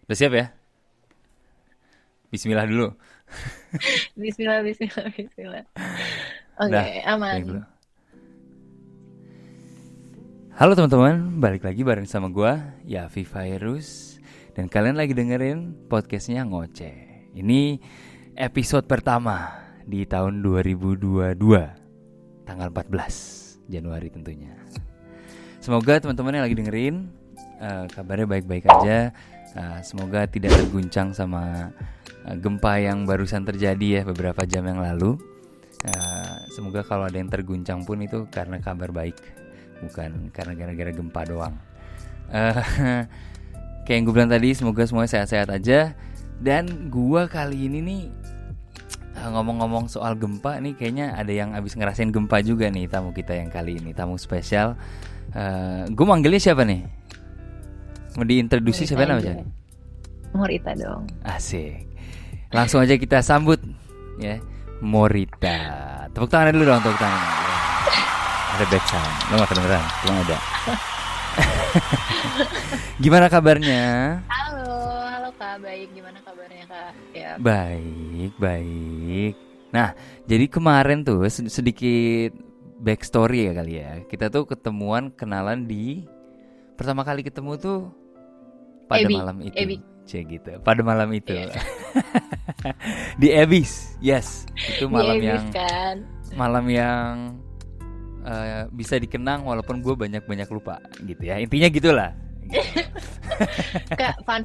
Udah siap ya? Bismillah dulu. Bismillah, bismillah, bismillah. Oke, Dah, baik dulu. aman. Halo teman-teman, balik lagi bareng sama gua, Yafi Virus. Dan kalian lagi dengerin podcastnya Ngoceh. Ini episode pertama di tahun 2022, tanggal 14 Januari tentunya. Semoga teman-teman yang lagi dengerin kabarnya baik-baik aja. Semoga tidak terguncang sama gempa yang barusan terjadi ya beberapa jam yang lalu. Semoga kalau ada yang terguncang pun itu karena kabar baik, bukan karena gara-gara gempa doang. Kayak yang gue bilang tadi, semoga semuanya sehat-sehat aja. Dan gue kali ini nih ngomong-ngomong soal gempa nih, kayaknya ada yang abis ngerasain gempa juga nih tamu kita yang kali ini, tamu spesial. Gue manggilnya siapa nih? Mau diintroduksi Morita siapa aja. namanya? Morita dong. Asik. Langsung aja kita sambut ya, Morita. Tepuk tangan dulu dong, tepuk tangan. Ada back sound. Lo gak kedengeran? Cuma ada. Gimana kabarnya? Halo, halo Kak. Baik, gimana kabarnya Kak? Ya. Baik, baik. Nah, jadi kemarin tuh sedikit backstory ya kali ya. Kita tuh ketemuan, kenalan di pertama kali ketemu tuh pada Ebi, malam itu. Ebi. Gitu. Pada malam itu. Iya. Di Ebis. Yes, itu Di malam Ebis yang kan. bisa dikenang walaupun gue banyak lupa gitu ya. Intinya gitulah. Gitu. Kak, fun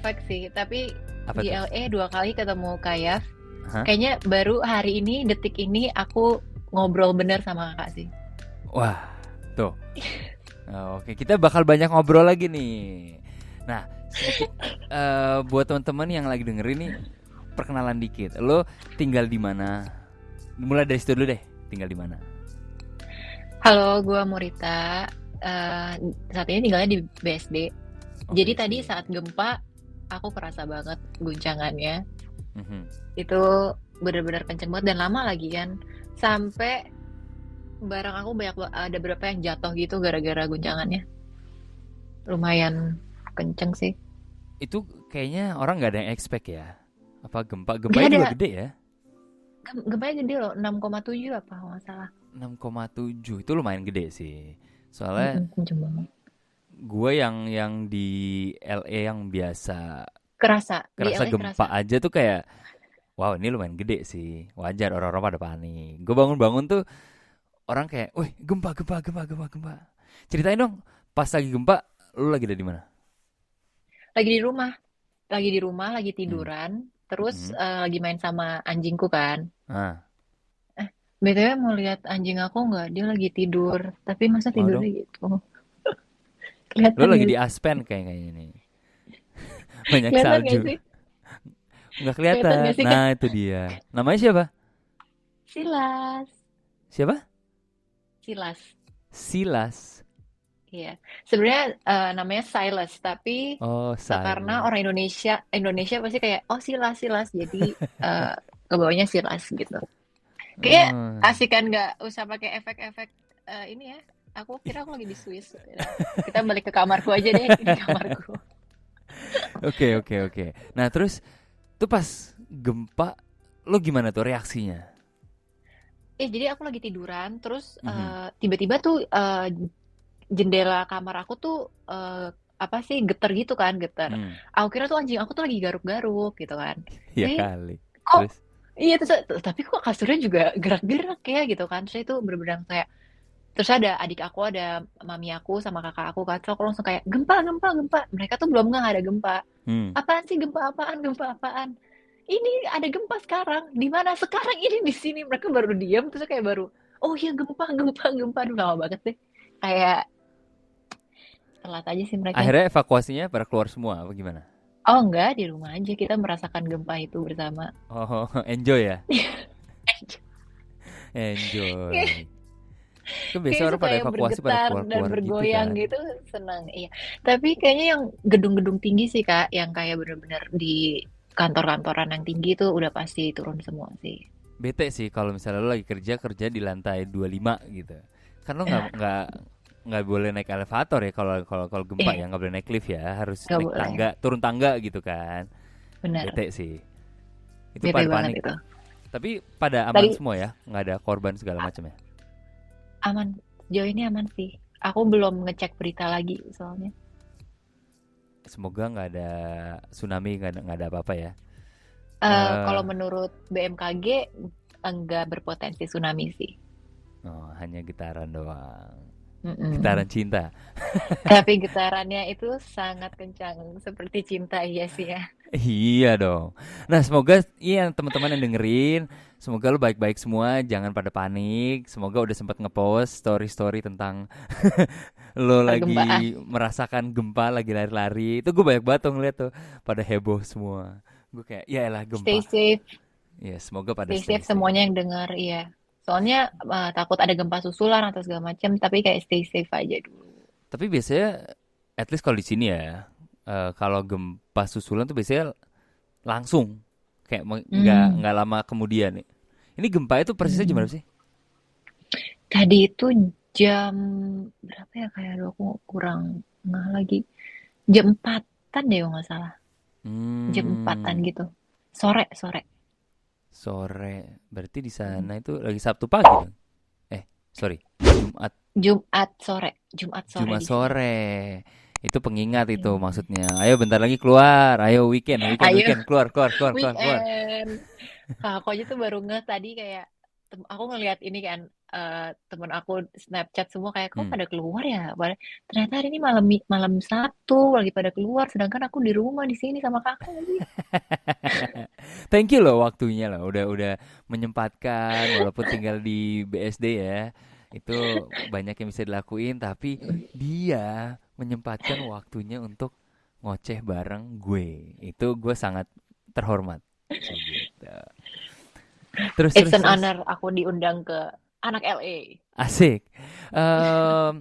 fact sih. Tapi Apa di tuh? LA 2 kali ketemu Kayaf. Hah? Kayaknya baru hari ini, detik ini aku ngobrol bener sama Kakak sih. Wah, tuh. Oke, kita bakal banyak ngobrol lagi nih. Nah, sedikit buat teman-teman yang lagi dengerin nih, perkenalan dikit. Lo tinggal di mana? Mulai dari situ dulu deh. Tinggal di mana? Halo, gua Morita. Saat ini tinggalnya di BSD. Jadi Oke, tadi sih. saat gempa, aku kerasa banget guncangannya. Mhm. Itu benar-benar kenceng banget dan lama lagi kan. Sampai barang aku ada beberapa yang jatuh gitu gara-gara guncangannya. Lumayan kenceng sih. Itu kayaknya orang nggak ada yang expect ya. Apa Gak gempanya juga ada. gede ya? Gempanya gede loh, 6,7 apa kalau nggak salah. 6,7 itu lumayan gede sih. Soalnya Kenceng banget. gue yang di LA yang biasa Kerasa, di kerasa LA gempa kerasa. aja tuh kayak wow, ini lumayan gede sih. Wajar orang-orang pada panik. Gue bangun-bangun tuh orang kayak, "Wih, gempa." Ceritain dong, pas lagi gempa lu lagi ada di mana? Lagi di rumah, lagi Hmm. tiduran. Terus Hmm. lagi main sama anjingku kan. Ah, BTW mau lihat anjing aku nggak? Dia lagi tidur. Tapi masa mau tidurnya dong. gitu? Lu Kelihatan lagi nggak di sih? Aspen kayaknya ini. Banyak Kelihatan nggak salju. sih? Nggak Kelihatan kelihatan. nggak sih Kak? Nah, itu dia. Namanya siapa? Silas. Siapa? Silas. Silas. Iya. Sebenarnya namanya Silas. Tapi Oh, karena Silas. orang Indonesia pasti kayak, oh Silas, Silas. Jadi eh kebawahnya Silas gitu. Kayak Hmm. asik kan nggak usah pakai efek-efek ini ya. Aku kira aku lagi di Swiss. Kita balik ke kamarku aja deh. Ini kamarku. Oke. Nah, terus tuh pas gempa lu gimana tuh reaksinya? Jadi aku lagi tiduran, terus Mhm. tiba-tiba tuh jendela kamar aku tuh apa sih geter gitu kan, geter. Hmm. Aku kira tuh anjing aku tuh lagi garuk-garuk gitu kan. Ya Jadi kali. kok Terus iya terus tapi kok kasurnya juga gerak-gerak ya gitu kan. Terus itu bener-bener kayak terus ada adik aku, ada mami aku sama kakak aku kan. Terus aku langsung kayak gempa, gempa, gempa. Mereka tuh belum nggak ada gempa. hmm. Apaan sih gempa apaan? Gempa apaan? Ini ada gempa sekarang. Di mana? Sekarang ini di sini. Mereka baru diam terus kayak baru, oh iya gempa, gempa, gempa. Aduh lama banget deh. Kayak telat aja sih mereka. Akhirnya evakuasinya pada keluar semua apa gimana? Oh enggak, di rumah aja kita merasakan gempa itu bersama. Oh, enjoy ya? Enjoy. Kan biasa Kayak orang suka pada yang evakuasi pada bergetar dan keluar-keluar gitu bergoyang kan. gitu, senang. Iya. Tapi kayaknya yang gedung-gedung tinggi sih Kak, yang kayak bener-bener di kantor-kantoran yang tinggi itu udah pasti turun semua sih. Bete sih kalau misalnya lo lagi kerja di lantai 25 gitu. Kan lo nggak nggak boleh naik elevator ya kalau kalau kalau gempa Eh, ya, nggak boleh naik lift ya, harus nggak naik boleh. tangga, turun tangga gitu kan. Benar. Bete sih. Itu Bete pada banget panik. itu. Tapi pada aman Tadi semua ya, nggak ada korban segala macam ya. aman. Sejauh ini aman sih. Aku belum ngecek berita lagi soalnya. Semoga nggak ada tsunami, nggak ada apa-apa ya. Kalau eh menurut BMKG enggak berpotensi tsunami sih. oh, hanya getaran doang. Mm-mm. Getaran cinta. Tapi getarannya itu sangat kencang, seperti cinta, iya sih ya. Iya dong. Nah, semoga iya teman-teman yang dengerin, semoga lo baik-baik semua, jangan pada panik. Semoga udah sempat ngepost story-story tentang lo Pergempaan. lagi merasakan gempa, lagi lari-lari. Itu gue banyak banget tuh ngeliat tuh, pada heboh semua. Gue kayak, ya elah Stay gempa. safe, Ya, semoga pada stay stay safe safe. semuanya yang dengar, iya. Soalnya takut ada gempa susulan atau segala macam, tapi kayak stay safe aja dulu. Tapi biasanya, at least kalau di sini ya, kalau gempa susulan tuh biasanya langsung, kayak Hmm. nggak lama kemudian. Ini gempa itu persisnya Hmm. gimana sih? Tadi itu jam berapa ya, kayak aduh, aku kurang nggak lagi. Jam 4-an deh kalau nggak salah. Jam 4-an Hmm. gitu. Sore, sore. Sore, berarti di Mm. sana itu lagi Sabtu pagi dong. Eh, sorry, Jumat, Jumat sore. Jumat sore Jumat di sini. sore. Itu pengingat itu Hmm. maksudnya. Ayo bentar lagi keluar. Ayo weekend, weekend, Ayo, weekend, keluar, keluar, keluar, keluar, keluar. weekend. Aku aja tuh baru ngeh tadi kayak aku ngelihat ini kan, temen aku Snapchat semua kayak kok Hmm. pada keluar ya. Ternyata hari ini malam malam Sabtu lagi pada keluar, sedangkan aku di rumah di sini sama kakak lagi. Thank you loh waktunya loh. Udah menyempatkan walaupun tinggal di BSD ya. Itu banyak yang bisa dilakuin tapi dia menyempatkan waktunya untuk ngoceh bareng gue. Itu gue sangat terhormat. Kayak gitu. Terus It's terus an terus. honor aku diundang ke anak LA. Asik. Em,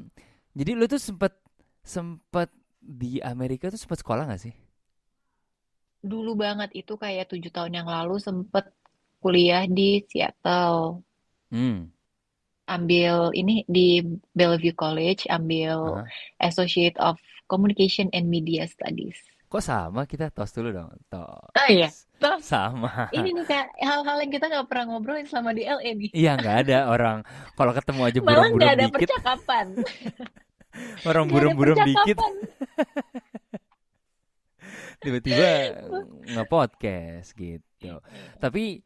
jadi lu tuh sempet sempet di Amerika tuh sempet sekolah gak sih? Dulu banget itu kayak 7 tahun yang lalu sempet kuliah di Seattle. Hmm. Ambil ini di Bellevue College, ambil Aha. Associate of Communication and Media Studies. Kok sama kita tos dulu dong. Oh iya, Tos. toh Sama. ini nih kak hal-hal yang kita nggak pernah ngobrolin selama di LA nih. Iya nggak ada orang kalau ketemu aja Malah nggak buram-buram ada dikit, percakapan, orang nggak ada buram-buram dikit percakapan. tiba-tiba nge-podcast gitu. Tapi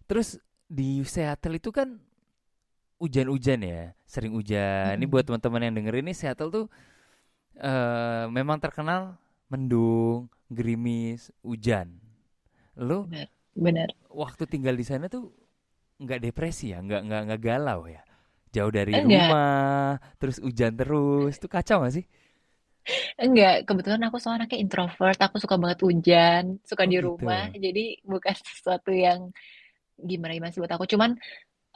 terus di Seattle itu kan hujan-hujan ya, sering hujan. Ini buat Mm-mm. teman-teman yang dengerin ini Seattle tuh memang terkenal mendung, gerimis, hujan. Lo Benar, benar. waktu tinggal di sana tuh nggak depresi ya, nggak galau ya. Jauh dari Enggak, rumah, terus hujan terus, tuh kacau gak sih? enggak. Kebetulan aku soalnya anaknya introvert, aku suka banget hujan, suka Oh di rumah. gitu. Jadi bukan sesuatu yang gimana gimana sih buat aku. Cuman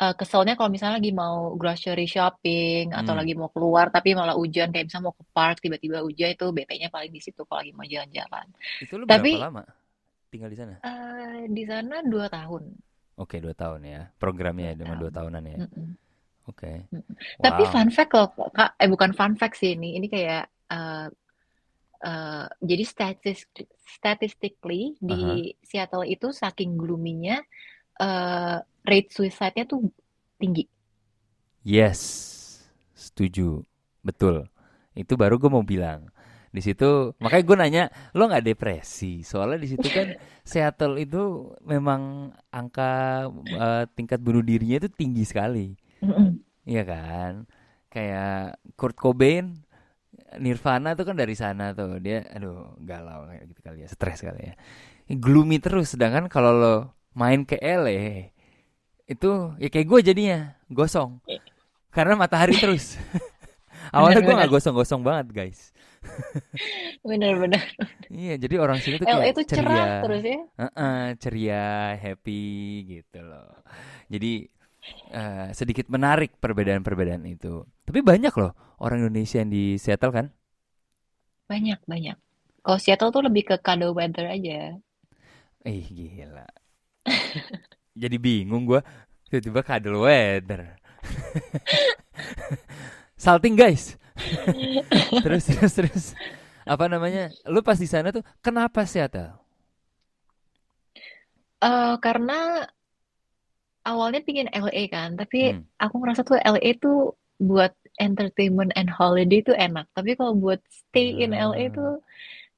keselnya kalau misalnya lagi mau grocery shopping atau Hmm. lagi mau keluar tapi malah hujan, kayak misalnya mau ke park tiba-tiba hujan, itu BT-nya paling di situ kalau lagi mau jalan-jalan. Itu lu Tapi berapa lama tinggal di sana? di sana 2 tahun. Oke, 2 tahun ya. Programnya Dua ya, cuma dua tahun. tahunan ya. Mm-mm, Oke. mm-mm. Tapi Wow. fun fact loh, Kak, bukan fun fact sih ini. Ini kayak jadi statistically Aha. di Seattle itu saking gloomy-nya, rate suicide-nya tuh tinggi. Yes. Setuju. Betul. Itu baru gue mau bilang. Di situ makanya gue nanya, lo nggak depresi? Soalnya di situ kan Seattle itu memang angka tingkat bunuh dirinya itu tinggi sekali. Mm-mm. Iya kan? Kayak Kurt Cobain, Nirvana tuh kan dari sana tuh. Dia aduh galau kayak gitu kali ya, stres kali ya. Gloomy terus, sedangkan kalau lo main ke LA itu ya kayak gue jadinya gosong karena matahari terus. Awalnya gue nggak Bener-bener, gosong-gosong banget guys. bener-bener. Iya, jadi orang sini tuh LA kayak itu ceria. cerah terus ya. Heeh, ceria, happy gitu loh. Jadi sedikit menarik perbedaan-perbedaan itu. Tapi banyak loh orang Indonesia yang di Seattle kan. Banyak, banyak. Kalau Seattle tuh lebih ke cuddle weather aja. Ih gila. Jadi bingung gue. Tiba-tiba cuddle weather. Salting guys. Terus apa namanya? Lu pas di sana tuh kenapa Seattle? Karena awalnya pingin LA kan, tapi Hmm. aku ngerasa tuh LA tuh buat entertainment and holiday tuh enak. Tapi kalau buat stay in LA Ah. tuh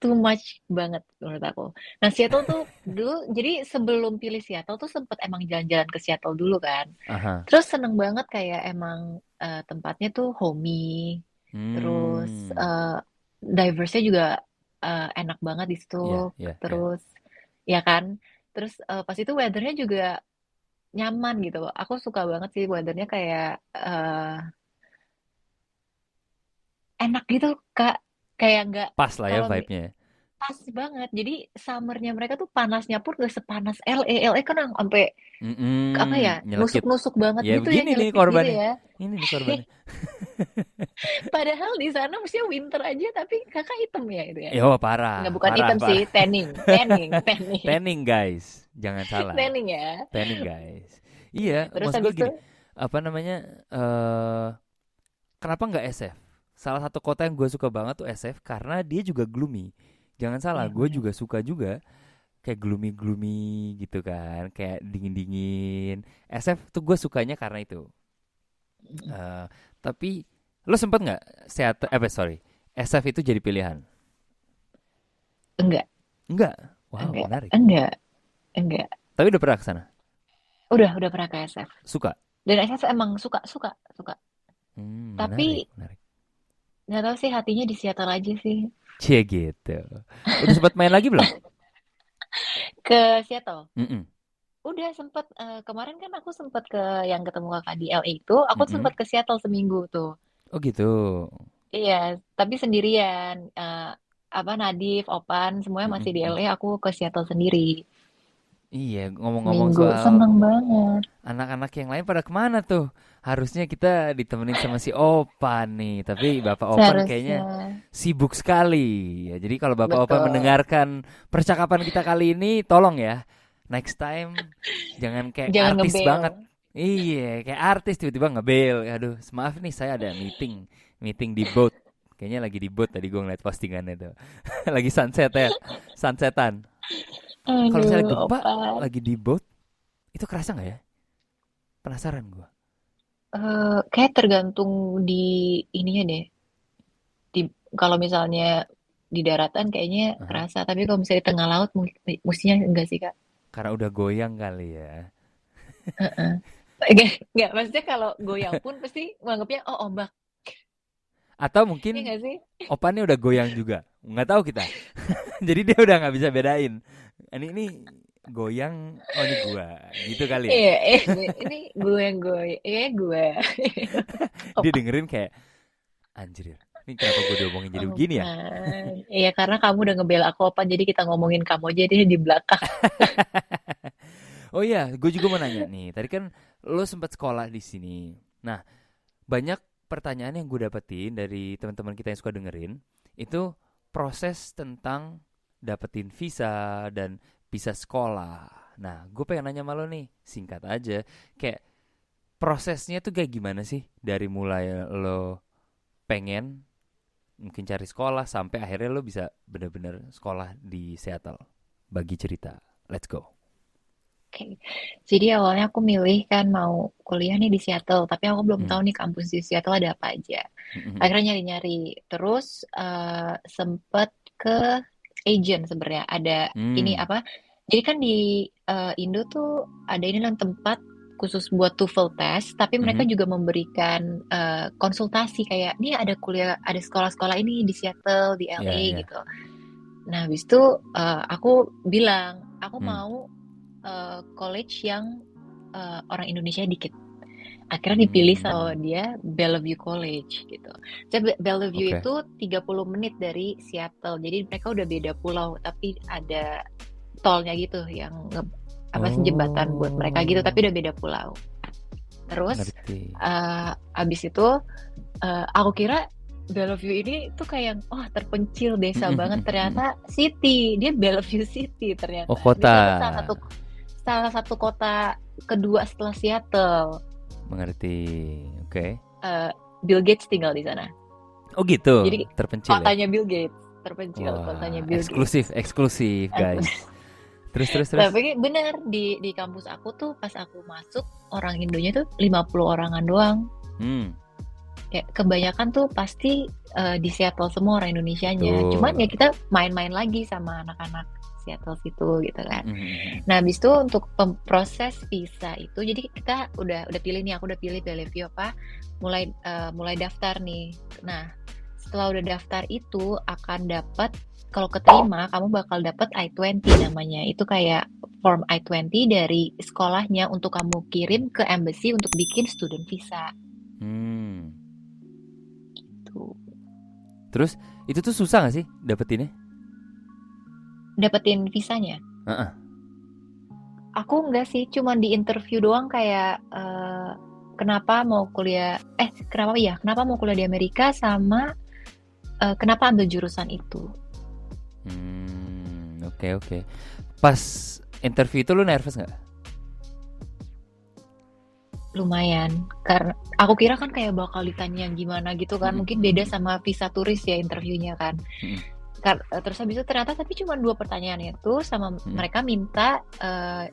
too much banget menurut aku. Nah, Seattle tuh dulu, jadi sebelum pilih Seattle tuh sempet emang jalan-jalan ke Seattle dulu kan. Aha. Terus seneng banget kayak emang tempatnya tuh homey, terus Hmm. diverse-nya juga enak banget di situ. Ya, ya, ya. Terus ya kan, terus pas itu weathernya juga nyaman gitu loh. Aku suka banget sih weathernya kayak enak gitu Kak. Kayak nggak Pas lah ya kalau vibe-nya ya. pas banget. Jadi summernya mereka tuh panasnya pun gak sepanas LA. LA kan yang sampai apa ya Nyelekit. nusuk-nusuk banget Ya gitu ya begini nih nyelekit gitu korbannya. ya. Ini nih korbannya. Padahal di sana mestinya winter aja tapi kakak hitam ya itu ya. Ya oh, parah, Nggak bukan parah, hitam sih, parah. tanning, tanning, tanning, Tanning guys, jangan salah. tanning ya. Tanning guys. Iya, Terus maksud gue habis itu gini, apa namanya? eh Kenapa nggak SF? Salah satu kota yang gue suka banget tuh SF karena dia juga gloomy. Jangan salah, iya gue benar. juga suka juga kayak gloomy gitu kan, kayak dingin. SF tuh gue sukanya karena itu. Eh, tapi lo sempet nggak sorry, SF itu jadi pilihan? Enggak, Enggak. Wow, enggak, menarik. enggak, enggak. Tapi udah pernah ke sana? Udah pernah ke SF. Suka? Dan SF emang suka, suka, suka. Menarik, Tapi menarik. nggak tahu sih hatinya di Seattle aja sih. Cie gitu. Udah sempat main lagi belum? Ke Seattle. Mm-mm. Udah sempet kemarin kan aku sempet ke yang ketemu kakak di LA itu, aku Mm-mm. sempet ke Seattle seminggu tuh. Oh gitu. Iya, tapi sendirian. Apa Nadif, Opan, semuanya masih di Mm-mm. LA, aku ke Seattle sendiri. Iya, ngomong-ngomong Seminggu, soal seneng banget. anak-anak yang lain pada kemana tuh? Harusnya kita ditemenin sama si Opan nih, tapi Bapak Opan Seharusnya, kayaknya sibuk sekali. Ya, jadi kalau Bapak Opan betul. mendengarkan percakapan kita kali ini, tolong ya, next time jangan kayak Jangan artis ngebel. banget. Iya, kayak artis tiba-tiba ngebel. Aduh, maaf nih saya ada meeting di boat. Kayaknya lagi di boat tadi gue ngeliat postingannya tuh. Lagi sunset ya, sunsetan. Kalau misalnya Aduh, gempa Opan. lagi di boat, itu kerasa nggak ya? Penasaran gue. Kayak tergantung di ininya deh. Di, kalau misalnya di daratan kayaknya Aha. kerasa, tapi kalau misalnya di tengah laut mungkin mestinya enggak sih Kak. Karena udah goyang kali ya. Heeh. Nggak, maksudnya kalau goyang pun pasti menganggapnya oh ombak, Atau ya mungkin nggak sih? opannya udah goyang juga. Nggak tahu kita. Jadi dia udah nggak bisa bedain. Ini goyang, oh ini gua. Gitu kali ya. Iya, ini gue yang gue, gue. Dia Opa, dengerin kayak, anjir. Ini kenapa gue diomongin jadi begini ya? Opan. Iya, karena kamu udah ngebela aku, Opan, jadi kita ngomongin kamu aja deh di belakang. Oh iya, gue juga mau nanya nih. Tadi kan lo sempat sekolah di sini. Nah, banyak pertanyaan yang gue dapetin dari teman-teman kita yang suka dengerin itu proses tentang dapetin visa dan visa sekolah. Nah, gue pengen nanya sama lo nih, singkat aja, kayak prosesnya tuh kayak gimana sih dari mulai lo pengen mungkin cari sekolah sampai akhirnya lo bisa bener-bener sekolah di Seattle. Bagi cerita, let's go. Oke. Jadi awalnya aku milih kan mau kuliah nih di Seattle, tapi aku belum Hmm. tahu nih kampus di Seattle ada apa aja. Akhirnya nyari-nyari. Terus sempet ke agent sebenarnya. Ada ini Hmm. apa? Jadi kan di Indo tuh ada ini kan tempat khusus buat TOEFL test, tapi mereka Mhm. juga memberikan konsultasi kayak, nih ada kuliah, ada sekolah-sekolah ini di Seattle, di Ya, LA ya. gitu. Nah, habis itu aku bilang, aku Hmm. mau college yang orang Indonesia dikit. Akhirnya dipilih sama Hmm. dia Bellevue College gitu. Jadi Bellevue Oke. itu 30 menit dari Seattle. Jadi mereka udah beda pulau, tapi ada tolnya gitu yang apa sih jembatan buat mereka gitu, tapi Oh, udah beda pulau. Terus ngerti. abis itu aku kira Bellevue ini tuh kayak terpencil desa banget, ternyata city. Dia Bellevue City Oh, ternyata. Dia kota. tuh salah satu kota kedua setelah Seattle. Mengerti. Oke. Eh, Bill Gates tinggal di sana. Oh gitu, Jadi terpencil ya. kotanya Bill Gates, terpencil kotanya Wah, Bill Gates. eksklusif, eksklusif guys. Terus. Tapi bener di kampus aku tuh pas aku masuk orang Indonya tuh 50 orangan doang. Hmm, Ya, kebanyakan tuh pasti di Seattle semua orang Indonesianya. Cuman ya betul. kita main-main lagi sama anak-anak Seattle situ gitu kan. Mhm. Nah, habis itu untuk proses visa itu, jadi kita udah pilih nih, aku udah pilih Bellevue apa, mulai daftar nih. Nah, setelah udah daftar itu akan dapat kalau keterima kamu bakal dapat I-20 namanya. Itu kayak form I-20 dari sekolahnya untuk kamu kirim ke embassy untuk bikin student visa. Hmm. Tuh. Terus itu tuh susah gak sih dapetinnya? Dapetin visanya. Heeh. Aku enggak sih, cuman di interview doang kayak kenapa mau kuliah kenapa mau kuliah di Amerika sama kenapa ambil jurusan itu. Oke. Pas interview itu lu nervous nggak? Lumayan, karena aku kira kan kayak bakal ditanya gimana gitu kan, mungkin beda sama visa turis ya interviewnya kan. Mm-mm. Terus habis itu ternyata tapi cuma 2 pertanyaan itu sama Mm-mm. mereka minta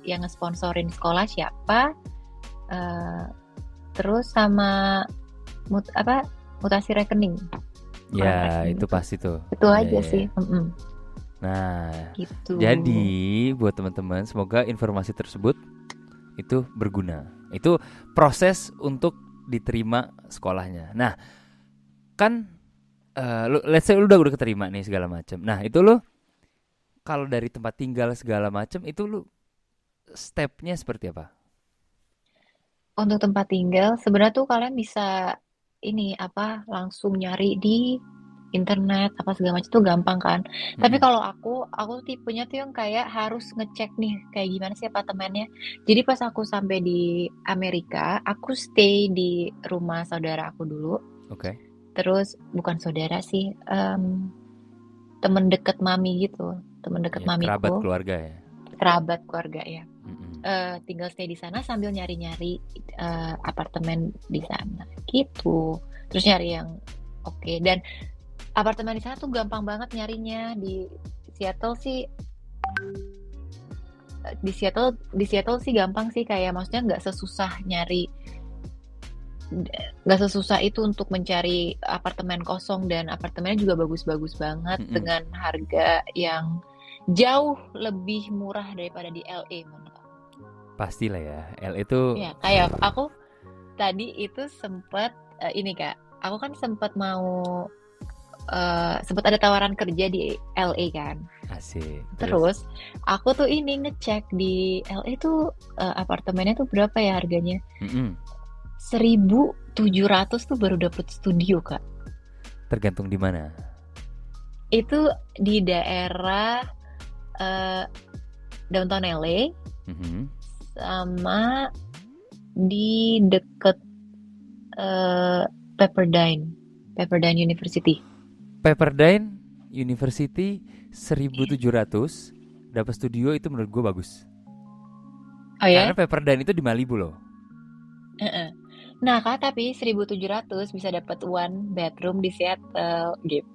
yang ngesponsorin sekolah siapa, eh, terus sama mutasi rekening, orang Ya rekening itu itu. pasti tuh. Itu Ya, aja ya, sih. ya. Nah, Gitu. jadi buat teman-teman semoga informasi tersebut itu berguna. Itu proses untuk diterima sekolahnya. Nah, kan let's say lu udah keterima nih segala macam. Nah, itu lu kalau dari tempat tinggal segala macam itu lu stepnya seperti apa? Untuk tempat tinggal, sebenarnya tuh kalian bisa ini apa langsung nyari di internet apa segala macam tuh gampang kan. Tapi Mm-mm. kalau aku tuh tipenya tuh yang kayak harus ngecek nih kayak gimana sih apartemennya. Jadi pas aku sampai di Amerika, aku stay di rumah saudara aku dulu. Oke. Terus bukan saudara sih, temen deket mami gitu, temen deket Ya, kerabat mamiku, keluarga ya. kerabat keluarga ya. Mm-mm. Tinggal stay di sana sambil nyari-nyari apartemen di sana gitu. Terus nyari yang oke. Dan apartemen di sana tuh gampang banget nyarinya. Seattle sih di Seattle sih gampang sih, kayak maksudnya nggak sesusah itu untuk mencari apartemen kosong, dan apartemennya juga bagus-bagus banget Mm-mm. dengan harga yang jauh lebih murah daripada di LA menurut aku. Pastilah ya. L itu Ya, kayak aku tadi itu sempat ini Kak, aku kan sempat ada tawaran kerja di LA kan. asik. Terus Terus aku tuh ini ngecek di LA tuh apartemennya tuh berapa ya harganya? mm-mm. 1.700 tuh baru dapet studio Kak. Tergantung di mana. Itu di daerah eh, downtown LA Mhm. sama di deket eh, Pepperdine University. Pepperdine University 1.700 dapat studio itu menurut gue bagus. Oh Karena ya? Pepperdine itu di Malibu loh. Heeh. Nah, Kak, tapi 1.700 bisa dapat one bedroom di Seattle gitu.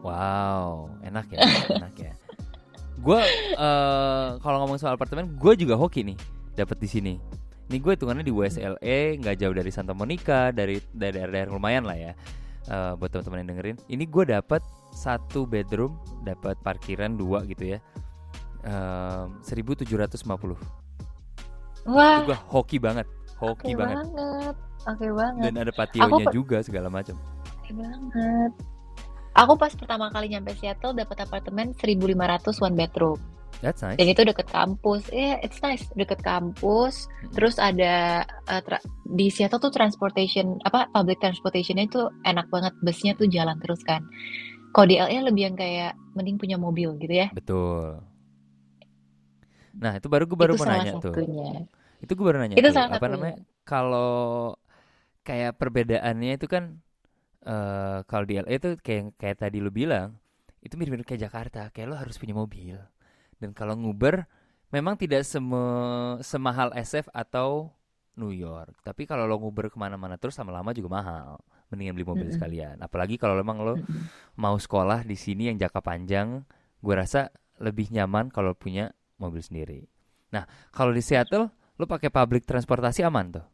Wow, enak ya, enak ya. Gue kalau ngomong soal apartemen, gue juga hoki nih dapat di sini. Ini gue hitungannya di West LA, nggak jauh dari Santa Monica, dari daerah lumayan lah ya. Buat teman-teman yang dengerin, ini gue dapat 1 bedroom, dapat parkiran 2 gitu ya. 1.750. Itu Wah, gue hoki banget, oke hoki banget. banget. Oke banget. Dan ada Aku pationya juga segala macam. oke banget. Aku pas pertama kali nyampe Seattle dapat apartemen 1.500 one bedroom. That's nice. Dan itu deket kampus. It's nice, deket kampus. Terus ada di Seattle tuh public transportationnya itu enak banget. Busnya tuh jalan terus kan. Kalau di LA lebih yang kayak mending punya mobil gitu ya. Betul. Nah itu gue baru Itu mau salah nanya tuh. satunya. Itu gue baru nanya Itu tuh. salah Apa satunya. namanya? Kalau kayak perbedaannya itu kan kalau di LA itu kayak tadi lu bilang itu mirip-mirip kayak Jakarta. Kayak lo harus punya mobil. Dan kalau nguber memang tidak semahal SF atau New York. Tapi kalau lo nguber kemana-mana terus lama-lama juga mahal. Mendingan beli mobil Mm-mm. sekalian. Apalagi kalau memang lo Mm-mm. mau sekolah di sini yang jangka panjang, gue rasa lebih nyaman kalau punya mobil sendiri. Nah, kalau di Seattle, lo pakai public transportasi aman tuh.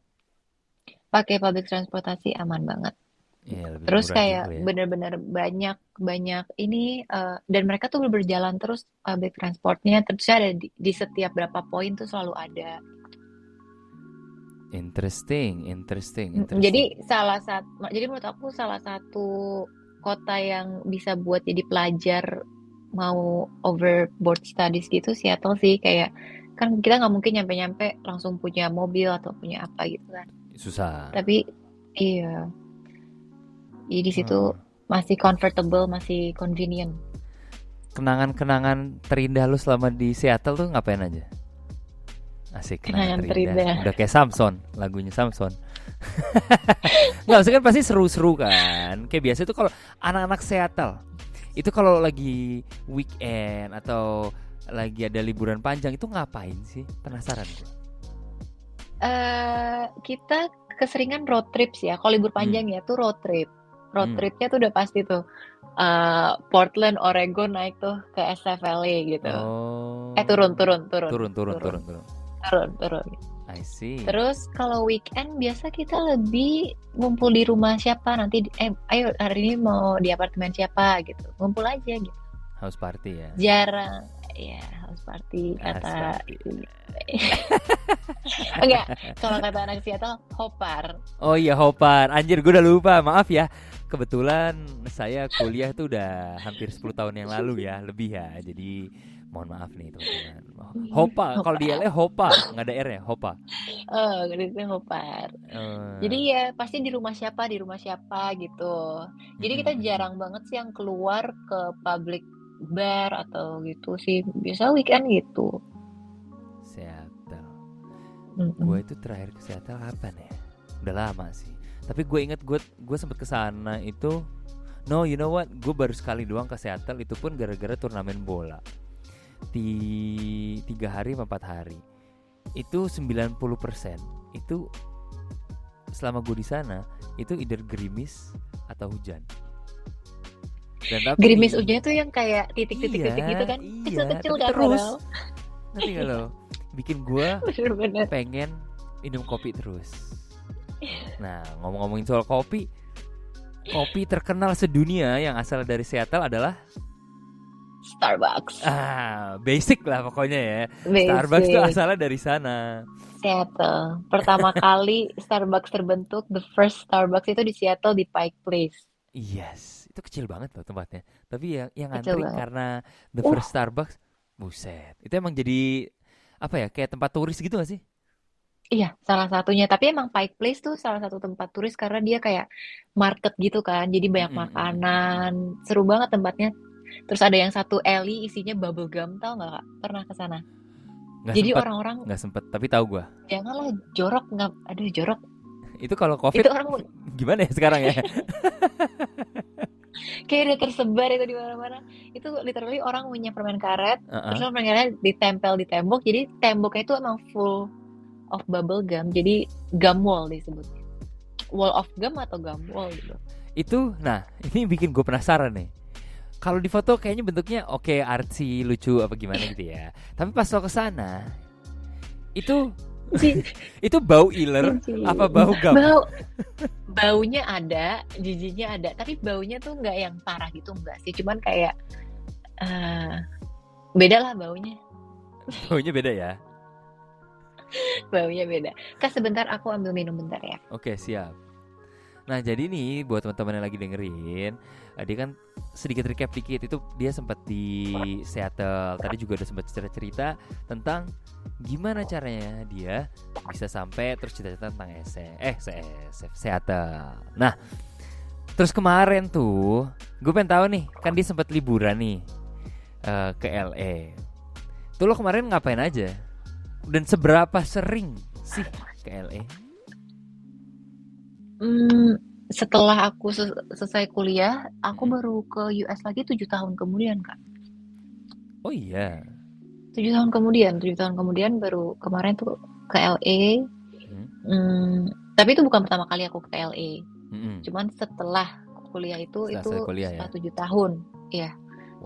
Pakai public transportasi aman banget. Iya, lebih Terus murah kayak juga ya. bener-bener banyak banyak ini dan mereka tuh berjalan terus public transportnya terus ada di setiap berapa poin tuh selalu ada. Interesting, interesting, Jadi interesting. jadi menurut aku salah satu kota yang bisa buat jadi pelajar mau overboard studies gitu Seattle sih kayak kan kita nggak mungkin nyampe-nyampe langsung punya mobil atau punya apa gitu kan. Susah. Tapi iya, jadi di situ Hmm. masih comfortable, masih convenient. Kenangan-kenangan terindah lo selama di Seattle tuh ngapain aja? Asik, kenangan Kenangan terindah. terindah. Udah kayak Samson, lagunya Samson. Nggak, maksudnya kan pasti seru-seru kan. Kayak biasa tuh kalau anak-anak Seattle itu kalau lagi weekend atau lagi ada liburan panjang itu ngapain sih? Penasaran gue. Kita keseringan road trips ya. Kalau libur Hmm, panjang ya tuh road trip. Road hmm. tripnya tuh udah pasti tuh Portland, Oregon naik tuh ke SFLA gitu. Turun, Oh, turun, turun, turun, turun, turun, turun, turun. turun, turun. I see. Terus kalau weekend biasa kita lebih ngumpul di rumah siapa nanti. Ayo hari ini mau di apartemen siapa gitu. Ngumpul aja gitu. House party ya. Jarang ya house party House kata party. enggak, kalau kata anak Seattle hopar. Oh iya, Hopar. Anjir, gue udah lupa. Maaf ya. Kebetulan saya kuliah tuh udah hampir 10 tahun yang lalu ya, lebih ya. Jadi mohon maaf nih teman-teman. Hopa, kalau di Hopar. LA Hopa, nggak ada R-nya, Hopa. Oh, gitu hopar. Jadi Eh, ya pasti di rumah siapa gitu. mm, Jadi mm, kita mm, mm. jarang banget sih yang keluar ke public bar atau gitu sih. Biasa weekend gitu. Seattle. Gue Mm-mm. itu terakhir ke Seattle kapan ya? Udah lama sih. Tapi gue inget gue sempet kesana itu. No, you know what? Gue baru sekali doang ke Seattle. Itu pun gara-gara turnamen bola. Di 3 hari 4 hari. Itu 90% itu selama gue di sana itu either gerimis atau hujan. Dan tapi Gerimis hujannya tuh yang kayak titik-titik-titik gitu iya, kan. iya, Kecil-kecil tapi kan terus padahal. nanti kalau bikin gue Bener-bener. pengen minum kopi terus. Nah, ngomong-ngomongin soal kopi, kopi terkenal sedunia yang asal dari Seattle adalah Starbucks. basic lah pokoknya ya. Starbucks tuh Basic. asalnya dari sana. Seattle. Pertama kali Starbucks terbentuk, the first Starbucks itu di Seattle di Pike Place. Yes, itu kecil banget loh tempatnya. Tapi yang Kecil ngantri banget. karena the Uh, first Starbucks, buset. Itu emang jadi apa ya? Kayak tempat turis gitu gak sih? iya, salah satunya. Tapi emang Pike Place tuh salah satu tempat turis karena dia kayak market gitu kan. Jadi Mm, banyak mm, mm, mm, mm. makanan. Seru banget tempatnya. Terus ada yang satu alley isinya bubble gum, tau nggak Kak? Pernah ke sana? Nggak Jadi sempet, orang-orang nggak sempet. Tapi tahu gua. janganlah jorok nggak, aduh jorok. Itu kalau COVID Itu orang gimana ya sekarang ya? kayak udah tersebar itu di mana-mana. Itu literally orang punya permen karet, terus Heeh. permen karet ditempel di tembok. Jadi temboknya itu emang full of bubble gum. Jadi gum wall disebutnya. Wall of gum atau gum wall gitu. Itu, nah ini bikin gue penasaran nih. Kalau di foto kayaknya bentuknya oke, artsy, lucu apa gimana gitu ya. Tapi pas lo kesana, itu Ji- itu bau iler apa Jijik. bau gum? Baunya ada, jijiknya ada, tapi baunya tuh nggak yang parah gitu enggak sih, cuman kayak eh beda lah baunya, Baunya beda ya. baunya beda. Kak sebentar aku ambil minum bentar ya. Oke, siap. Nah, jadi nih buat teman-teman yang lagi dengerin, dia kan sedikit recap dikit itu dia sempat di Seattle. Tadi juga udah sempat cerita-cerita tentang gimana caranya dia bisa sampai terus cerita tentang Seattle. Nah, terus kemarin tuh gue pengen tahu nih, kan dia sempat liburan nih ke LA. Tuh lo kemarin ngapain aja? Dan seberapa sering sih ke LA? Setelah aku selesai kuliah, aku Mm-mm. baru ke US lagi 7 tahun kemudian Kak. Oh iya. 7 tahun kemudian baru kemarin tuh ke LA. Hmm? Tapi itu bukan pertama kali aku ke LA. Mm-mm. Cuman setelah kuliah itu Setelah selesai kuliah ya. setelah 7 tahun. Iya,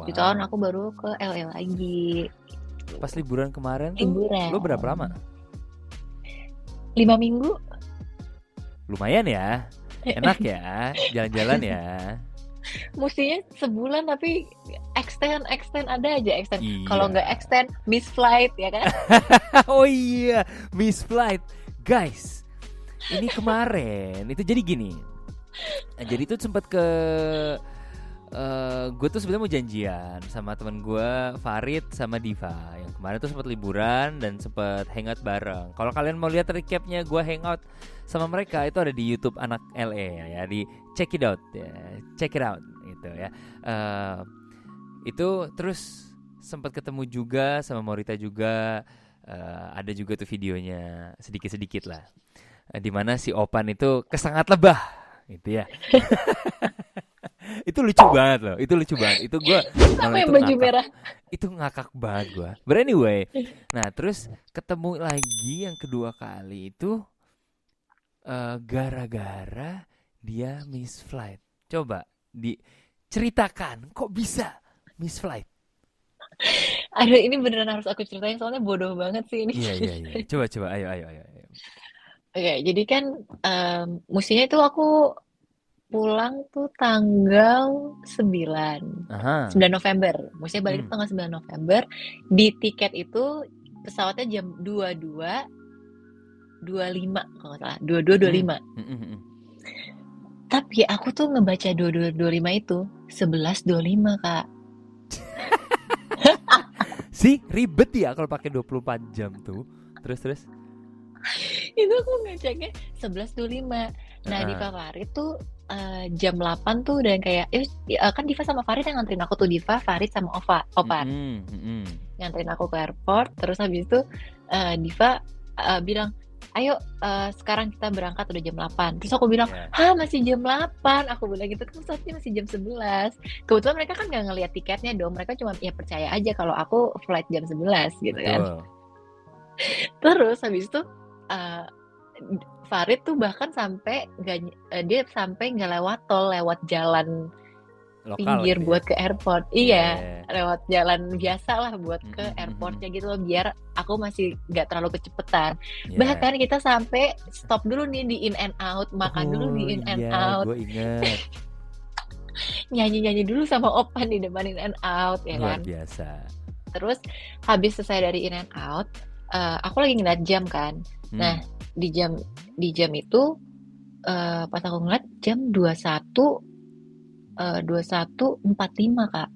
7 tahun Wow. aku baru ke LA lagi. Pas liburan kemarin tuh, lo berapa Liburan. lama? 5 minggu. Lumayan ya. Enak ya, jalan-jalan ya. Mestinya sebulan tapi extend ada aja extend. Kalau nggak Iya. extend, miss flight ya kan? Oh iya, miss flight. Guys, ini kemarin itu jadi gini. Jadi tuh sempat ke gue tuh sebenarnya mau janjian sama teman gue Farid sama Diva yang kemarin tuh sempat liburan dan sempat hangout bareng. Kalau kalian mau lihat recapnya gue hangout sama mereka itu ada di YouTube anak LA ya, di check it out ya, check it out itu ya. Itu terus sempat ketemu juga sama Morita juga. Ada juga tuh videonya sedikit-sedikit lah, di mana si Opan itu kesangat lebah gitu ya. Itu lucu banget loh, itu lucu banget. Itu gue Sama nonton yang itu baju ngakak, merah. itu ngakak banget gue. But anyway, nah terus ketemu lagi yang kedua kali itu gara-gara dia miss flight. Coba diceritakan kok bisa miss flight. Aduh, ini beneran harus aku ceritain soalnya bodoh banget sih ini. Iya. Coba, ayo. Oke, jadi kan mestinya itu aku pulang tuh tanggal 9 Aha. 9 November. Mestinya balik Hmm. tanggal 9 November. Di tiket itu pesawatnya jam 22.25 kalau nggak salah. 22.25. Tapi aku tuh ngebaca 22.25 itu 11.25, Kak. Sih ribet ya kalau pakai 24 jam tuh. Terus. Itu aku ngeceknya 11.25. Nah, di Farid tuh jam 8 tuh dan kayak kan Diva sama Farid yang nganterin aku tuh, Diva, Farid sama Opan. Nganterin aku ke airport, terus habis itu Diva bilang, "Ayo sekarang kita berangkat, udah jam 8." Terus aku bilang, "Hah, masih jam 8?" Aku bilang gitu, kan saatnya masih jam 11. Kebetulan mereka kan nggak ngeliat tiketnya dong, mereka cuma ya percaya aja kalau aku flight jam 11 gitu. Betul. Kan. Terus habis itu Farid tuh bahkan sampai dia sampai nggak lewat tol, lewat jalan lokal pinggir gitu buat ke airport. Iya, lewat jalan biasa lah buat ke airportnya gitu loh, biar aku masih nggak terlalu kecepatan. Bahkan kita sampai stop dulu nih di In and Out, makan dulu di In and Out. Gue inget. Nyanyi dulu sama Opan di depan In and Out ya kan. Luar biasa. Terus habis selesai dari In and Out, aku lagi ngeliat jam kan. Nah, di jam itu pas aku ngeliat jam 21.45, Kak.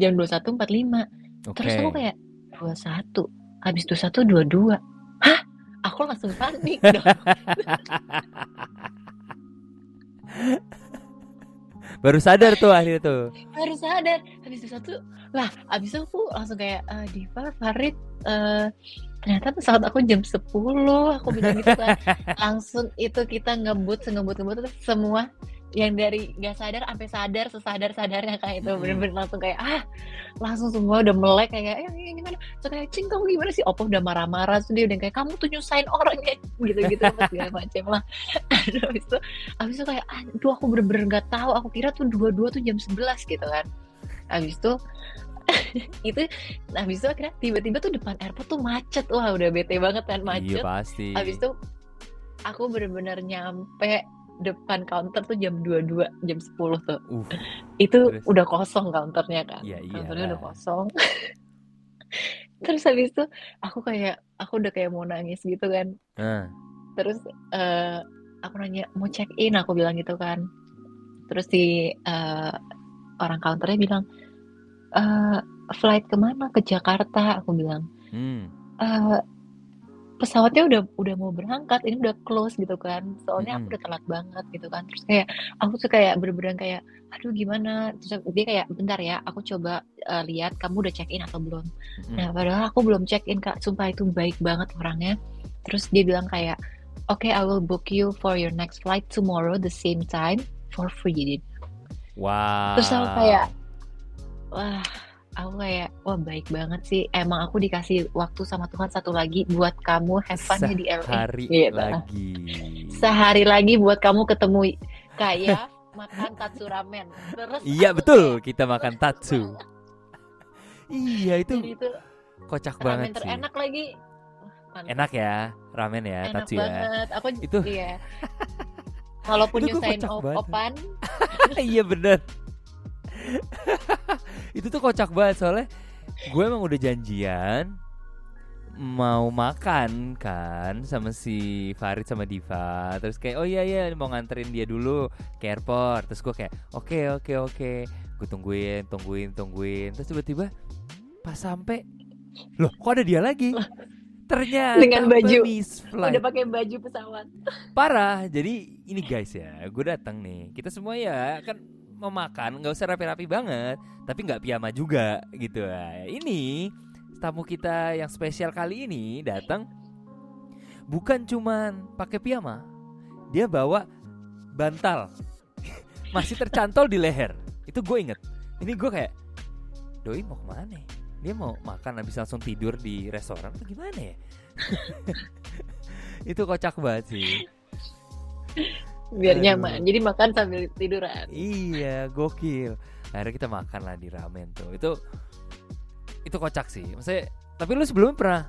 Jam 21.45. Terus aku kayak 21, habis 21 22. Hah? Aku langsung panik dong. Baru sadar tuh akhirnya tuh. Baru sadar habis 21. Lah, habis itu aku langsung kayak Diva, Farid, ternyata pesawat aku jam 10. Aku bilang gitu kan. Langsung itu kita ngebut semua yang dari gak sadar sampai sadar, sesadar-sadarnya kayak itu. Bener-bener langsung kayak langsung semua udah melek kayak gimana. So kayak, "Cing, kamu gimana sih?" Oppo udah marah-marah, so dia udah kayak, "Kamu tuh nyusahin orangnya." Gitu-gitu segala macam lah. Habis itu kayak aduh, aku bener-bener gak tahu. Aku kira tuh 22 tuh jam 11 gitu kan. Habis itu habis itu akhirnya tiba-tiba tuh depan airport tuh macet. Wah, udah bete banget kan, macet. Iya pasti. Habis itu aku bener-bener nyampe depan counter tuh jam 22, jam 10 tuh. Itu terus udah kosong counternya kan. Counternya udah kosong. Terus habis itu aku udah kayak mau nangis gitu kan. Terus aku nanya, "Mau check in?" Aku bilang gitu kan. Terus si orang counternya bilang, "Flight kemana?" "Ke Jakarta." Aku bilang, "Pesawatnya udah mau berangkat, ini udah close gitu kan, soalnya aku udah telat banget gitu kan." Terus kayak aku tuh kayak bener-bener kayak aduh gimana. Terus dia kayak, "Bentar ya, aku coba lihat kamu udah check in atau belum." Nah, padahal aku belum check in, Kak. Sumpah itu baik banget orangnya. Terus dia bilang kayak, "Okay, I will book you for your next flight tomorrow the same time for free." Wow. Terus aku kayak, wah, Aku kayak, wah baik banget sih. Emang aku dikasih waktu sama Tuhan satu lagi buat kamu have fun-nya di LA. Sehari Gitu. lagi. Sehari lagi buat kamu ketemu kayak makan tatsu ramen. Terus Iya aku kayak, betul, kita makan tatsu. Iya itu dan itu kocak banget ramen sih. terenak lagi. Wah, mantap. Enak ya, ramen ya, Enak tatsu ya. banget. Aku, Itu iya. Walaupun itu gue nyusahin kocak banget. opan, Iya bener. Itu tuh kocak banget soalnya gue emang udah janjian mau makan kan sama si Farid sama Diva. Terus kayak oh iya mau nganterin dia dulu ke airport. Terus gue kayak oke. Gue tungguin. Terus tiba-tiba pas sampai, loh kok ada dia lagi? dengan Ternyata baju, miss udah flight. pakai baju pesawat. Parah. Jadi ini guys ya, gue datang nih. Kita semua ya kan mau makan, nggak usah rapi-rapi banget, tapi nggak piyama juga gitu. Nah, ini tamu kita yang spesial kali ini datang bukan cuman pakai piyama, dia bawa bantal masih tercantol di leher. Itu gue inget. Ini gue kayak, doi mau kemana? Dia mau makan habis langsung tidur di restoran atau gimana ya? Itu kocak banget sih. Biar Aduh. nyaman. Jadi makan sambil tiduran. Iya, gokil. Akhirnya kita makan lah di ramen tuh. Itu kocak sih. Maksudnya, tapi lu sebelumnya pernah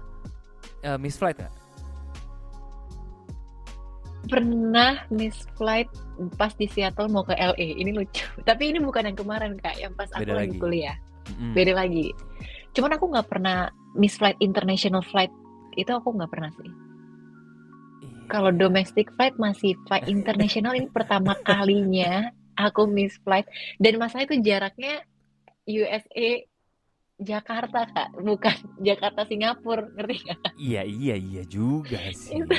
miss flight gak? Pernah miss flight pas di Seattle mau ke LA. Ini lucu. Tapi ini bukan yang kemarin Kak, yang pas aku Beda lagi lagi. kuliah. Mm-mm. Beda lagi. Cuman aku nggak pernah miss flight international flight. Itu aku nggak pernah sih. Kalau domestic flight masih, flight international ini pertama kalinya aku miss flight. Dan masalah itu jaraknya USA Jakarta Kak, bukan Jakarta Singapura, ngerti nggak? Iya juga sih. Itu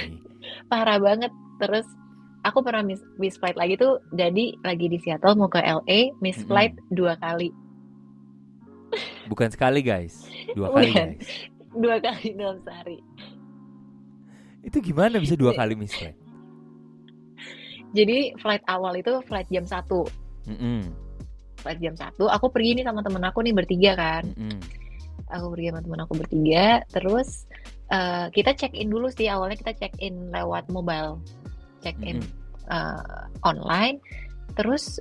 parah banget. Terus aku pernah miss flight lagi tuh, jadi lagi di Seattle mau ke LA, miss Mm-mm. flight 2 kali. Bukan sekali guys, 2 kali Bukan. guys. 2 kali dalam sehari. Itu gimana bisa 2 kali miss flight? Jadi flight awal itu flight jam 1. Mm-mm. Flight jam 1, aku pergi nih sama temen aku nih bertiga kan. Mm-mm. Aku pergi sama temen aku bertiga, terus kita check in dulu sih. Awalnya kita check in lewat mobile, check in online. Terus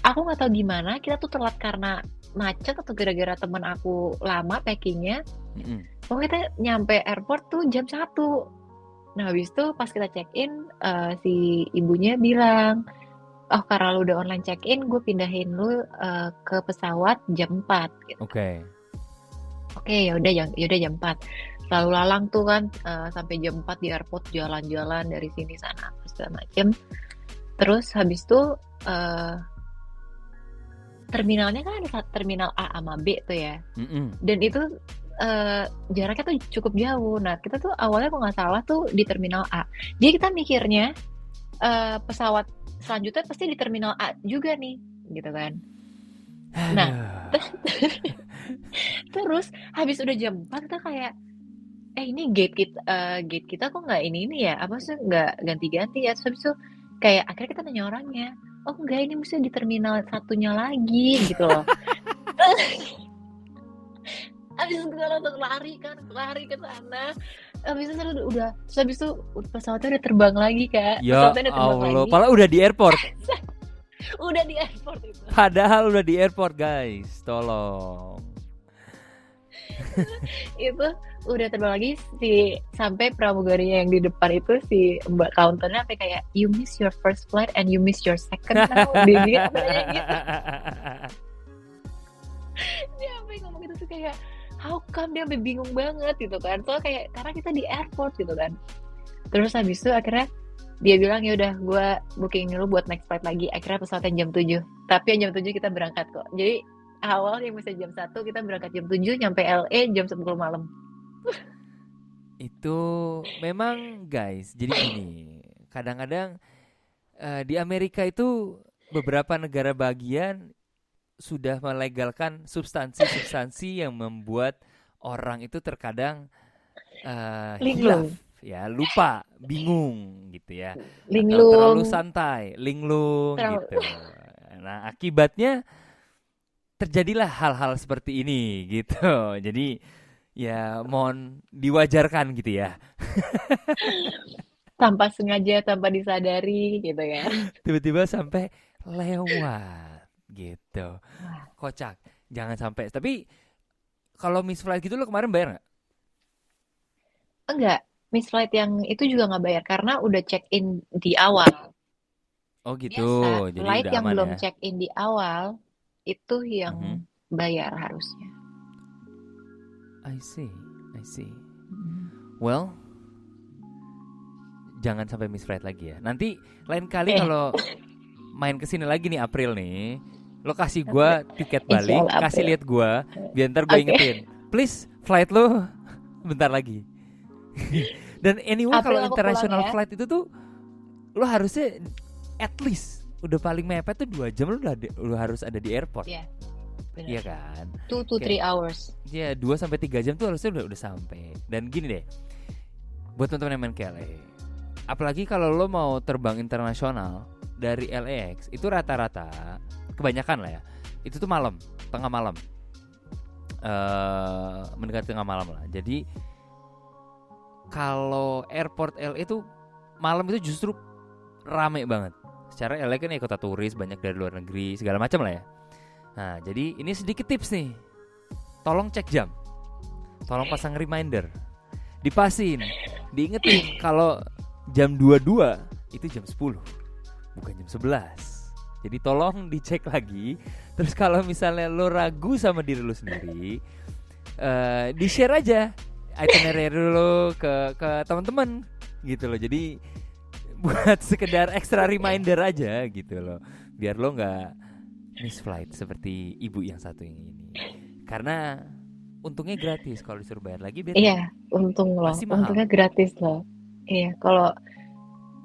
aku nggak tahu gimana, kita tuh telat karena macet atau gara-gara temen aku lama packingnya. Pokoknya kita nyampe airport tuh jam 1. Nah habis itu pas kita check in, si ibunya bilang, oh karena lu udah online check in, gue pindahin lu ke pesawat jam 4 gitu. Oke. Yaudah jam 4. Lalu lalang tuh kan sampai jam 4 di airport, jalan-jalan dari sini sana segala macem. Terus habis itu terminalnya kan ada terminal A sama B tuh ya. Dan itu jaraknya tuh cukup jauh. Nah kita tuh awalnya kalau nggak salah tuh di terminal A. Jadi kita mikirnya pesawat selanjutnya pasti di terminal A juga nih, gitu kan. Nah, terus habis udah jam 4 kita kayak, ini gate kita kok nggak ini ya? Apa sih nggak ganti-ganti ya? Terus habis itu kayak akhirnya kita nanya orangnya, oh enggak, ini mesti di terminal satunya lagi gitu loh. Habis itu kita langsung lari ke sana. Habis itu habis itu pesawatnya udah terbang lagi Kak. Ya Allah, padahal udah di airport. Udah di airport itu. Padahal udah di airport guys, tolong. Itu udah terbang lagi sampai pramugarinya yang di depan itu, si mbak counternya sampai kayak, you miss your first flight and you miss your second now. Dia gitu. Dia sampai ngomong gitu tuh kayak, how come, dia sampai bingung banget gitu kan. Soalnya kayak karena kita di airport gitu kan. Terus habis itu akhirnya dia bilang ya udah gue booking dulu buat next flight lagi. Akhirnya pesawatnya jam 7. Tapi jam 7 kita berangkat kok. Jadi awal yang bisa jam 1 kita berangkat jam 7, nyampe LA jam 10 malam. Itu memang guys, jadi gini, kadang-kadang di Amerika itu beberapa negara bagian sudah melegalkan substansi-substansi yang membuat orang itu terkadang hilaf, ya, lupa, bingung gitu ya, atau terlalu santai, linglung gitu. Nah akibatnya terjadilah hal-hal seperti ini gitu. Jadi ya mohon diwajarkan gitu ya. Tanpa sengaja, tanpa disadari gitu kan. Tiba-tiba sampai lewat gitu. Wah, Kocak. Jangan sampai. Tapi kalau miss flight gitu lo kemarin bayar nggak? enggak. Miss Flight yang itu juga nggak bayar karena udah check in di awal. Oh gitu. Biasa, Jadi flight udah yang aman belum ya. check in di awal itu yang Mhm. bayar harusnya. I see. I see. Mm. Well, jangan sampai miss flight lagi ya. Nanti lain kali Eh, kalau main kesini lagi nih April nih, lo kasih gua tiket Insya balik, Allah kasih April. lihat gua, biar ntar gue Oke, ingetin. Please, flight lo bentar lagi. Dan anyway April kalau aku pulang international ya. flight itu tuh lo harusnya at least udah paling mepet tuh 2 jam lo harus ada di airport. Ya, Iya benar. kan? 2 to 3 Kayak hours. ya 2 sampai 3 jam tuh harusnya udah sampai. Dan gini deh, buat teman-teman yang main ke LA, apalagi kalau lo mau terbang internasional dari LAX itu rata-rata kebanyakan lah ya, itu tuh malam, tengah malam, mendekati tengah malam lah. Jadi kalau airport LA itu malam itu justru rame banget. Secara LA kan ya kota turis, banyak dari luar negeri segala macam lah ya. Nah jadi ini sedikit tips nih, tolong cek jam, tolong pasang reminder, dipasin, diingetin kalau jam 22 itu jam 10 bukan jam 11. Jadi tolong dicek lagi. Terus kalau misalnya lo ragu sama diri lo sendiri, di-share aja itinerary lo ke teman-teman gitu loh. Jadi buat sekedar extra reminder aja gitu loh, biar lo nggak miss flight seperti ibu yang satu ini. Karena untungnya gratis, kalau disuruh bayar lagi bete. Iya, untung loh. Pasti mahal. Untungnya gratis loh. Iya, kalau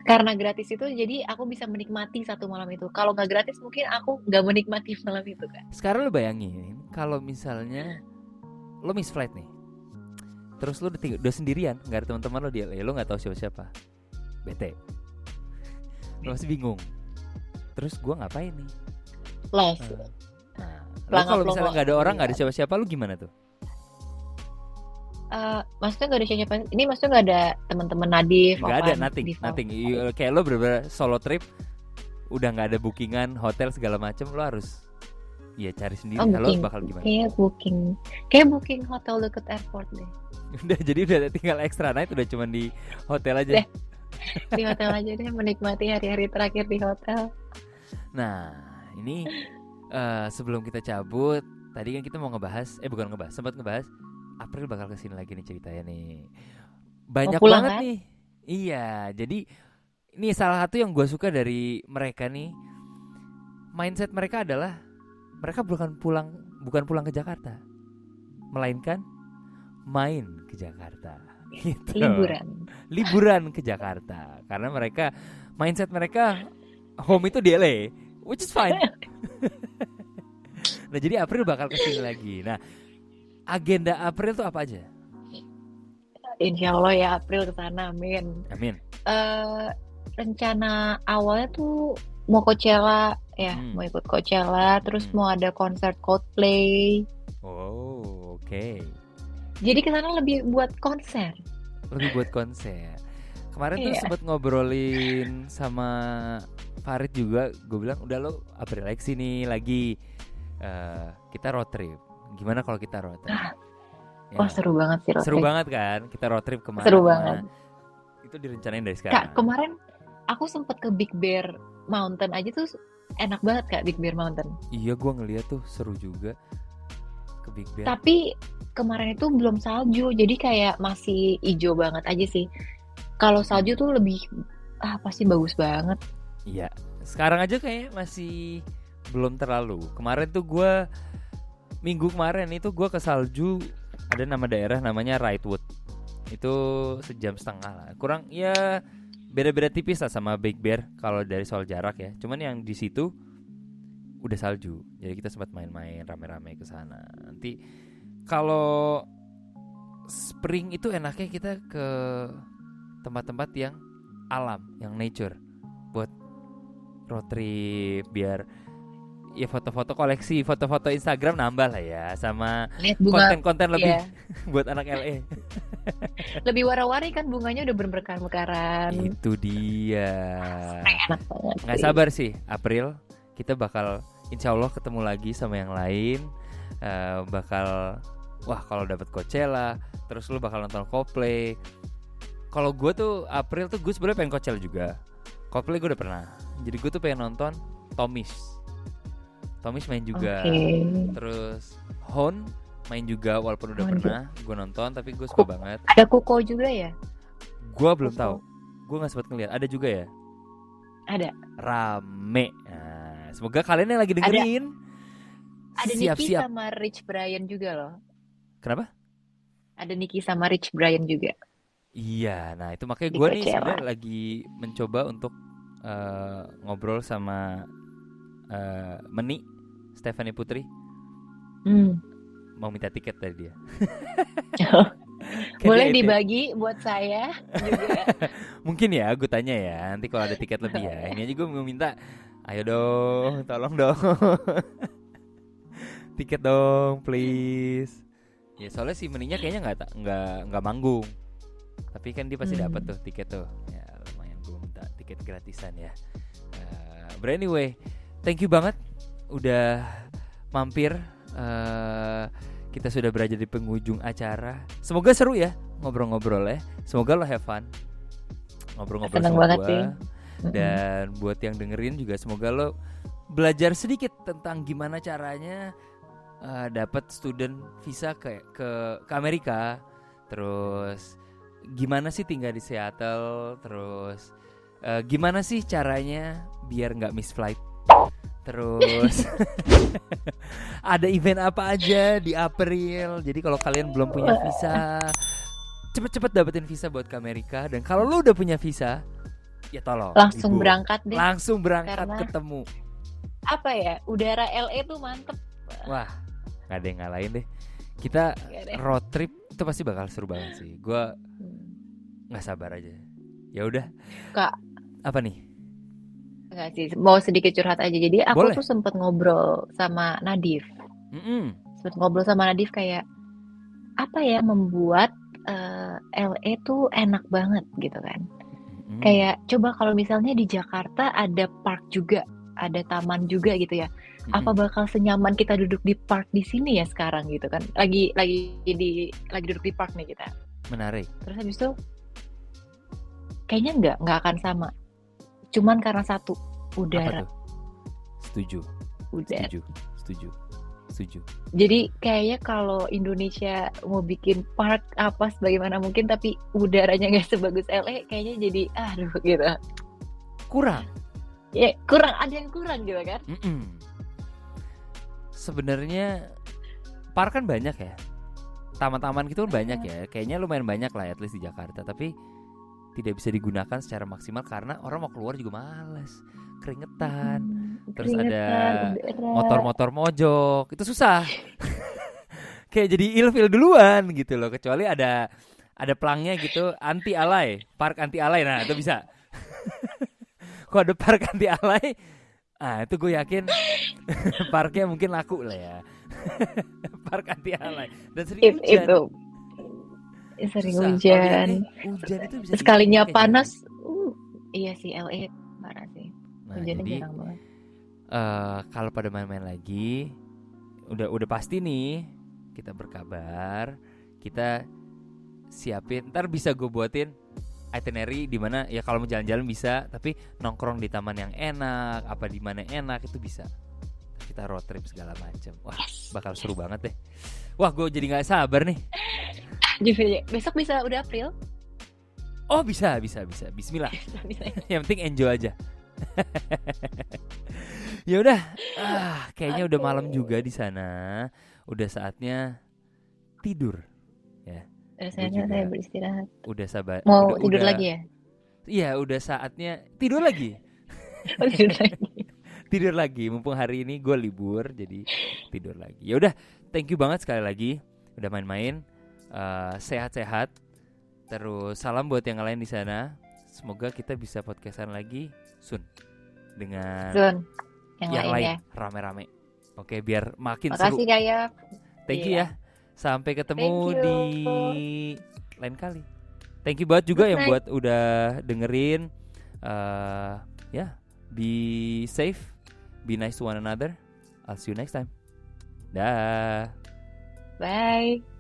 karena gratis itu jadi aku bisa menikmati satu malam itu. Kalau nggak gratis mungkin aku nggak menikmati malam itu kan. Sekarang lo bayangin kalau misalnya lo miss flight nih, terus lo udah sendirian, nggak ada teman-teman lo di LA, lo nggak tahu siapa-siapa, bete, lo masih bingung. Terus gue ngapain nih? Les. Nah, lo Pelangap kalau lo misalnya kok. nggak ada orang, Iya. nggak ada siapa-siapa, lo gimana tuh? Maksudnya nggak ada siapa? Ini maksudnya nggak ada teman-teman Nadif, Nggak ada, Ovan, nothing, Diva. nothing. Kayak lo bener-bener solo trip, udah nggak ada bookingan hotel segala macem, lo harus ya cari sendiri. Oh, Halo, booking. bakal gimana? Kayak booking hotel deket airport deh. Udah, jadi udah tinggal extra night, udah cuman di hotel aja. Deh. Di hotel aja deh, menikmati hari-hari terakhir di hotel. Nah, ini sebelum kita cabut, tadi kan kita mau ngebahas, sempat ngebahas April bakal kesini lagi nih ceritanya nih. Banyak pulang, banget kan? nih. Iya, jadi ini salah satu yang gue suka dari mereka nih. Mindset mereka adalah mereka bukan pulang ke Jakarta, melainkan main ke Jakarta. Gitu. Liburan ke Jakarta. Karena mindset mereka home itu di LA, which is fine. Nah, jadi April bakal kesini lagi. Nah, agenda April tuh apa aja? Insya Allah ya April kesana, amin. Amin. Rencana awalnya tuh mau Coachella ya, mau ikut Coachella, terus mau ada konser Coldplay. Oh, oke. Jadi kesana lebih buat konser. Kemarin tuh sempat ngobrolin sama Farid juga, gue bilang udah lo April sini lagi, kita road trip. Gimana kalau kita road trip? Wah, seru banget sih road trip. Seru banget kan, kita road trip kemana? Seru banget. Itu direncanain dari sekarang. Kak, kemarin aku sempet ke Big Bear Mountain aja tuh enak banget Kak, Big Bear Mountain. Iya, gue ngeliat tuh seru juga ke Big Bear. Tapi kemarin itu belum salju, jadi kayak masih hijau banget aja sih. Kalau salju tuh lebih pasti bagus banget. Iya, sekarang aja kayak masih belum terlalu. Kemarin tuh gue minggu kemarin itu gue ke salju, ada nama daerah namanya Wrightwood. Itu 1,5 jam lah. Kurang ya, beda-beda tipis lah sama Big Bear kalau dari soal jarak ya. Cuman yang di situ udah salju. Jadi kita sempat main-main rame-rame ke sana. Nanti kalau spring itu enaknya kita ke tempat-tempat yang alam, yang nature, buat road trip, biar ya foto-foto koleksi, foto-foto Instagram nambah lah ya, sama Lihat bunga. konten-konten lebih Iya. buat anak LA. Lebih warna-warni kan, bunganya udah bermekaran-mekaran. Itu dia. Enak banget Nggak sih. sabar sih April kita bakal insya Allah ketemu lagi sama yang lain. Bakal wah kalau dapat Coachella, terus lu bakal nonton Coldplay. Kalau gue tuh April tuh gue sebenarnya pengen Coachella juga. Coldplay gue udah pernah. Jadi gue tuh pengen nonton Tomish main juga. Oke. Terus Hon main juga walaupun udah Hon pernah gue nonton, tapi gue suka banget. Ada Kuko juga ya? Gue belum Kuko. tahu. Gue nggak sempat ngeliat. Ada juga ya. Ada. Rame. Nah, semoga kalian yang lagi dengerin Ada Nicky siap-siap. sama Rich Brian juga loh. Kenapa? Ada Nicky sama Rich Brian juga. Iya, nah itu makanya Di gue nih Coachella. sebenarnya lagi mencoba untuk ngobrol sama Meni Stephanie Putri, mau minta tiket dari dia. Kan Boleh dia dibagi buat saya juga. mungkin ya, gue tanya ya. Nanti kalau ada tiket lebih ya. Ini aja gue mau minta, ayo dong, tolong dong. Tiket dong, please. Ya soalnya si Meninya kayaknya nggak manggung. Tapi kan dia pasti dapat tuh tiket tuh. Ya lumayan gue minta tiket gratisan ya. But anyway, thank you banget udah mampir. Kita sudah berada di penghujung acara. Semoga seru ya ngobrol-ngobrol ya. Semoga lo have fun ngobrol-ngobrol Seneng sama banget gua. sih. Dan buat yang dengerin juga semoga lo belajar sedikit tentang gimana caranya dapat student visa ke Amerika. Terus gimana sih tinggal di Seattle. Terus gimana sih caranya biar nggak miss flight. Terus ada event apa aja di April. Jadi kalau kalian belum punya visa, cepet-cepet dapetin visa buat ke Amerika. Dan kalau lu udah punya visa, ya tolong Langsung Ibu, berangkat deh. langsung berangkat Karena- ketemu. Apa ya? Udara LA tuh mantep. Wah, nggak ada yang ngalahin deh. Kita Nggak deh. road trip itu pasti bakal seru banget sih. Gua nggak sabar aja. Ya udah. Kak. Apa nih? Enggak sih, mau sedikit curhat aja. Jadi aku Boleh. tuh sempet ngobrol sama Nadif. Sempet ngobrol sama Nadif kayak apa ya membuat LA tuh enak banget gitu kan. Kayak coba kalau misalnya di Jakarta ada park juga, ada taman juga gitu ya. Apa bakal senyaman kita duduk di park di sini ya sekarang gitu kan. Lagi duduk di park nih kita. Menarik. Terus habis itu kayaknya nggak akan sama. Cuman karena satu, Apa udara. tuh? Setuju. Udara. Setuju. Jadi kayaknya kalau Indonesia mau bikin park apa sebagaimana mungkin tapi udaranya nggak sebagus LA, kayaknya jadi aduh gitu. Kurang. Ya ada yang kurang gitu kan. Sebenarnya park kan banyak ya. Taman-taman gitu kan banyak ya. Kayaknya lumayan banyak lah at least di Jakarta. Tapi tidak bisa digunakan secara maksimal karena orang mau keluar juga malas. Keringetan. Terus ada motor-motor mojok. Itu susah. Kayak jadi ilfil duluan gitu loh. Kecuali ada pelangnya gitu, anti alay, park anti alay. Nah itu bisa. Kalau ada park anti alay, itu gue yakin parknya mungkin laku lah ya. Park anti alay. Dan sering hujan. Itu sering Susah. hujan. Hujan itu bisa Sekalinya dipakai panas. jadi. Iya sih LA parah sih. Nah, Hujannya jadi jarang banget. kalau pada main-main lagi, udah pasti nih kita berkabar, kita siapin. Ntar bisa gue buatin itinerary di mana ya kalau mau jalan-jalan bisa, tapi nongkrong di taman yang enak, apa di mana enak itu bisa. Kita road trip segala macam. Wah, bakal seru banget deh. Wah, gue jadi nggak sabar nih. Besok bisa udah April. Oh bisa. Bismillah. Yang penting enjoy aja. Ya udah, kayaknya udah malam juga di sana. Udah saatnya tidur, ya. Rasanya saya beristirahat. Udah sabar. Mau tidur lagi ya? Iya, udah saatnya tidur lagi. Tidur lagi. Tidur lagi. Mumpung hari ini gue libur, jadi tidur lagi. Ya udah, thank you banget sekali lagi udah main-main. Sehat-sehat. Terus salam buat yang lain di sana. Semoga kita bisa podcastan lagi soon dengan yang lain lainnya. rame-rame. Oke, biar makin seru. Makasih Kak Yop. Thank you Iya. ya. Sampai Thank ketemu you. di lain kali. Thank you banget juga Good yang night. buat udah dengerin. Ya, be safe, be nice to one another. I'll see you next time. Dah. Bye.